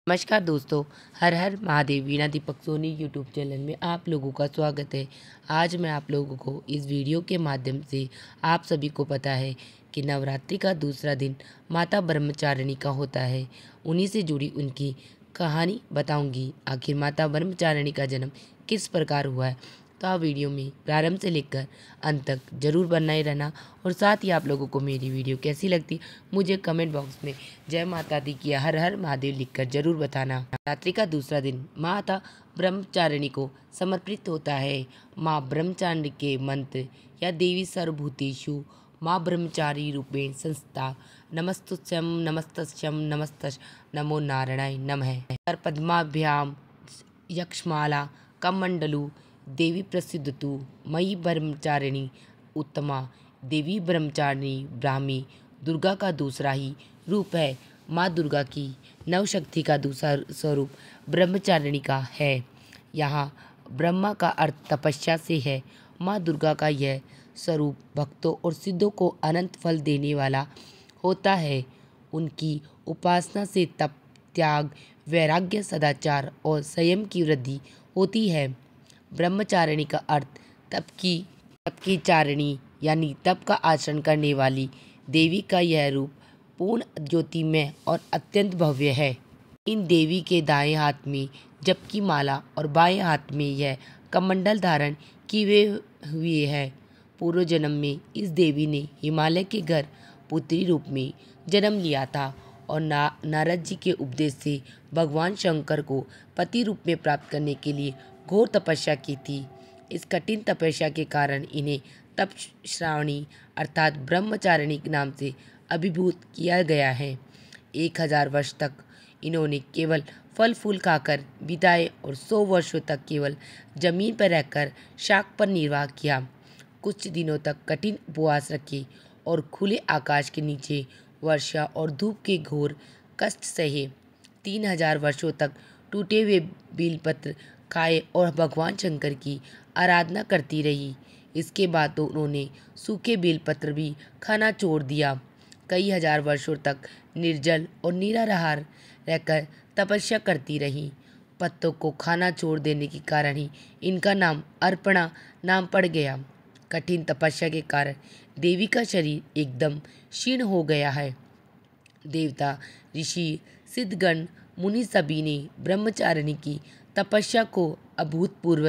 नमस्कार दोस्तों, हर हर महादेव। वीणा Deepak Soni YouTube channel में आप लोगों का स्वागत है। आज मैं आप लोगों को इस वीडियो के माध्यम से आप सभी को पता है कि नवरात्रि का दूसरा दिन माता ब्रह्मचारिणी का होता है। उन्हीं से जुड़ी उनकी कहानी बताऊंगी। आखिर माता ब्रह्मचारिणी का जन्म किस प्रकार हुआ है, तो आप वीडियो में प्रारंभ से लेकर अंत तक जरूर बनाए रहना। और साथ ही आप लोगों को मेरी वीडियो कैसी लगती मुझे कमेंट बॉक्स में जय माता दी की हर हर महादेव लिखकर जरूर बताना। नवरात्रि का दूसरा दिन माता ब्रह्मचारिणी को समर्पित होता है। माँ ब्रह्मचारिणी के मंत्र या देवी सर्वभूतेषु माँ ब्रह्मचारी रूपेण संस्था नमस्तुभ्यं नमस्तस्यं नमस्तस् नमो नारायणाय नमः। पद्माभ्याम यक्षमाला कमंडलू देवी प्रसिद्धतु मयि ब्रह्मचारिणी उत्तमा। देवी ब्रह्मचारिणी ब्राह्मी दुर्गा का दूसरा ही रूप है। माँ दुर्गा की नवशक्ति का दूसरा स्वरूप ब्रह्मचारिणी का है। यहाँ ब्रह्मा का अर्थ तपस्या से है। माँ दुर्गा का यह स्वरूप भक्तों और सिद्धों को अनंत फल देने वाला होता है। उनकी उपासना से तप, त्याग, वैराग्य, सदाचार और संयम की वृद्धि होती है। ब्रह्मचारिणी का अर्थ तप की चारिणी यानी तप का आचरण करने वाली देवी का यह रूप पूर्ण ज्योतिमय और अत्यंत भव्य है। इन देवी के दाएं हाथ में जप की माला और बाएं हाथ में यह कमंडल धारण किए हुए है। पूर्व जन्म में इस देवी ने हिमालय के घर पुत्री रूप में जन्म लिया था और नारद जी के उपदेश से भगवान शंकर को पति रूप में प्राप्त करने के लिए घोर तपस्या की थी। इस कठिन तपस्या के कारण इन्हें तप श्रावणी अर्थात ब्रह्मचारिणी के नाम से अभिभूत किया गया है। 1000 वर्ष तक इन्होंने केवल फल फूल खाकर बिताए और 100 वर्षों तक केवल जमीन पर रहकर शाक पर निर्वाह किया। कुछ दिनों तक कठिन उपवास रखे और खुले आकाश के नीचे वर्षा और धूप के घोर कष्ट सहे। 3000 वर्षों तक टूटे हुए बेलपत्र खाए और भगवान शंकर की आराधना करती रही। इसके बाद तो उन्होंने सूखे बेलपत्र भी खाना छोड़ दिया। कई हजार वर्षों तक निर्जल और निराहार रहकर तपस्या करती रही। पत्तों को खाना छोड़ देने के कारण ही इनका नाम अर्पणा नाम पड़ गया। कठिन तपस्या के कारण देवी का शरीर एकदम क्षीण हो गया है। देवता, ऋषि, सिद्धगण, मुनि सभी ने ब्रह्मचारिणी की तपस्या को अभूतपूर्व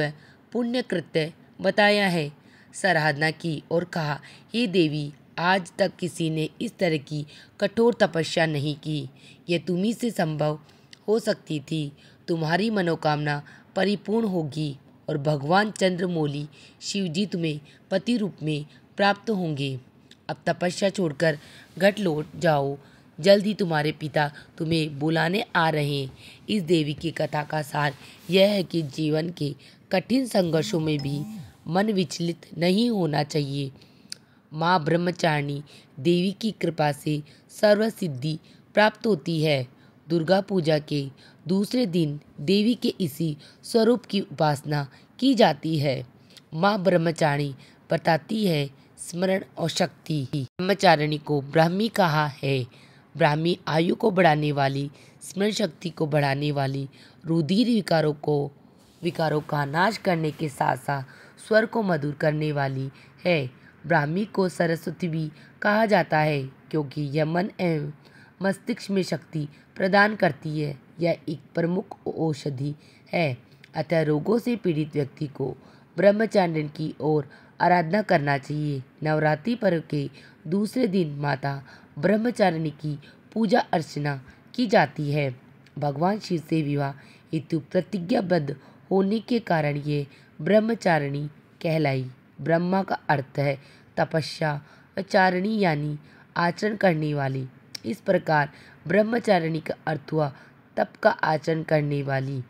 पुण्य कृत्य बताया है, सराहना की और कहा, हे देवी, आज तक किसी ने इस तरह की कठोर तपस्या नहीं की। यह तुम्ही से संभव हो सकती थी। तुम्हारी मनोकामना परिपूर्ण होगी और भगवान चंद्रमौली शिवजी तुम्हें पति रूप में प्राप्त होंगे। अब तपस्या छोड़कर घट लौट जाओ। जल्द ही तुम्हारे पिता तुम्हें बुलाने आ रहे हैं। इस देवी की कथा का सार यह है कि जीवन के कठिन संघर्षों में भी मन विचलित नहीं होना चाहिए। माँ ब्रह्मचारिणी देवी की कृपा से सर्व सिद्धि प्राप्त होती है। दुर्गा पूजा के दूसरे दिन देवी के इसी स्वरूप की उपासना की जाती है। माँ ब्रह्मचारिणी बताती है स्मरण और शक्ति। ब्रह्मचारिणी को ब्राह्मी कहा है। ब्राह्मी आयु को बढ़ाने वाली, स्मरण शक्ति को बढ़ाने वाली, रुधिर विकारों का नाश करने के साथ साथ स्वर को मधुर करने वाली है। ब्राह्मी को सरस्वती भी कहा जाता है क्योंकि यह मन एवं मस्तिष्क में शक्ति प्रदान करती है। यह एक प्रमुख औषधि है। अतः रोगों से पीड़ित व्यक्ति को ब्रह्मचारिणी की ओर आराधना करना चाहिए। नवरात्रि पर्व के दूसरे दिन माता ब्रह्मचारिणी की पूजा अर्चना की जाती है। भगवान शिव से विवाह हेतु प्रतिज्ञाबद्ध होने के कारण ये ब्रह्मचारिणी कहलाई। ब्रह्मा का अर्थ है तपस्या, चारिणी यानी आचरण करने वाली। इस प्रकार ब्रह्मचारिणी का अर्थ हुआ तप का आचरण करने वाली।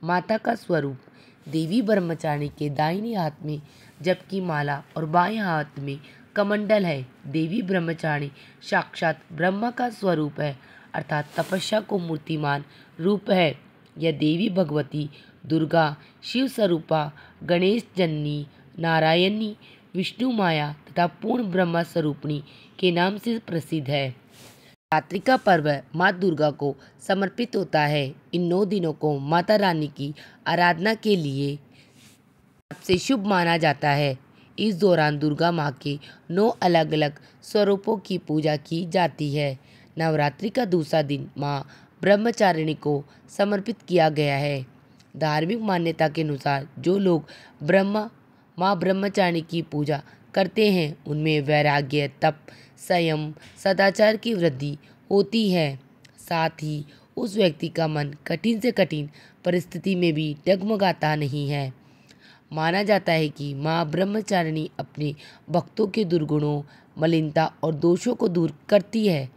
माता का स्वरूप देवी ब्रह्मचारिणी के दाहिने हाथ में जप की माला और बाएं हाथ में कमंडल है। देवी ब्रह्मचारिणी साक्षात ब्रह्मा का स्वरूप है अर्थात तपस्या को मूर्तिमान रूप है। यह देवी भगवती दुर्गा, शिव स्वरूपा, गणेश जननी, नारायणी, विष्णु माया तथा पूर्ण ब्रह्मा स्वरूपिणी के नाम से प्रसिद्ध है। नवरात्रि का पर्व माँ दुर्गा को समर्पित होता है। इन 9 दिनों को माता रानी की आराधना के लिए सबसे शुभ माना जाता है। इस दौरान दुर्गा माँ के 9 अलग अलग स्वरूपों की पूजा की जाती है। नवरात्रि का दूसरा दिन माँ ब्रह्मचारिणी को समर्पित किया गया है। धार्मिक मान्यता के अनुसार जो लोग माँ ब्रह्मचारिणी की पूजा करते हैं उनमें वैराग्य, तप, संयम, सदाचार की वृद्धि होती है। साथ ही उस व्यक्ति का मन कठिन से कठिन परिस्थिति में भी डगमगाता नहीं है। माना जाता है कि माँ ब्रह्मचारिणी अपने भक्तों के दुर्गुणों, मलिनता और दोषों को दूर करती है।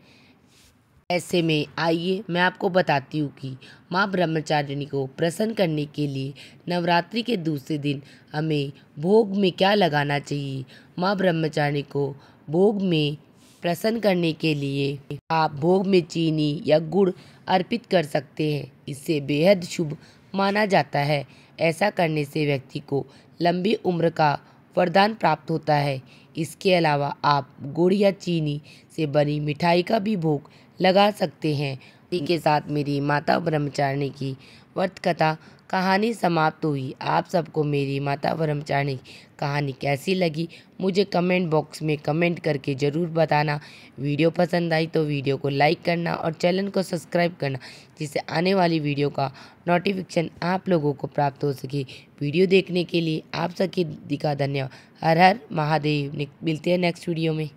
ऐसे में आइए मैं आपको बताती हूँ कि माँ ब्रह्मचारिणी को प्रसन्न करने के लिए नवरात्रि के दूसरे दिन हमें भोग में क्या लगाना चाहिए। माँ ब्रह्मचारिणी को भोग में प्रसन्न करने के लिए आप भोग में चीनी या गुड़ अर्पित कर सकते हैं। इससे बेहद शुभ माना जाता है। ऐसा करने से व्यक्ति को लंबी उम्र का वरदान प्राप्त होता है। इसके अलावा आप गुड़ या चीनी से बनी मिठाई का भी भोग लगा सकते हैं। इसी के साथ मेरी माता ब्रह्मचारिणी की व्रत कथा कहानी समाप्त हुई। आप सबको मेरी माता ब्रह्मचारिणी कहानी कैसी लगी मुझे कमेंट बॉक्स में कमेंट करके ज़रूर बताना। वीडियो पसंद आई तो वीडियो को लाइक करना और चैनल को सब्सक्राइब करना, जिससे आने वाली वीडियो का नोटिफिकेशन आप लोगों को प्राप्त हो सके। वीडियो देखने के लिए आप सबकी का धन्यवाद। हर हर महादेव। मिलते हैं नेक्स्ट वीडियो में।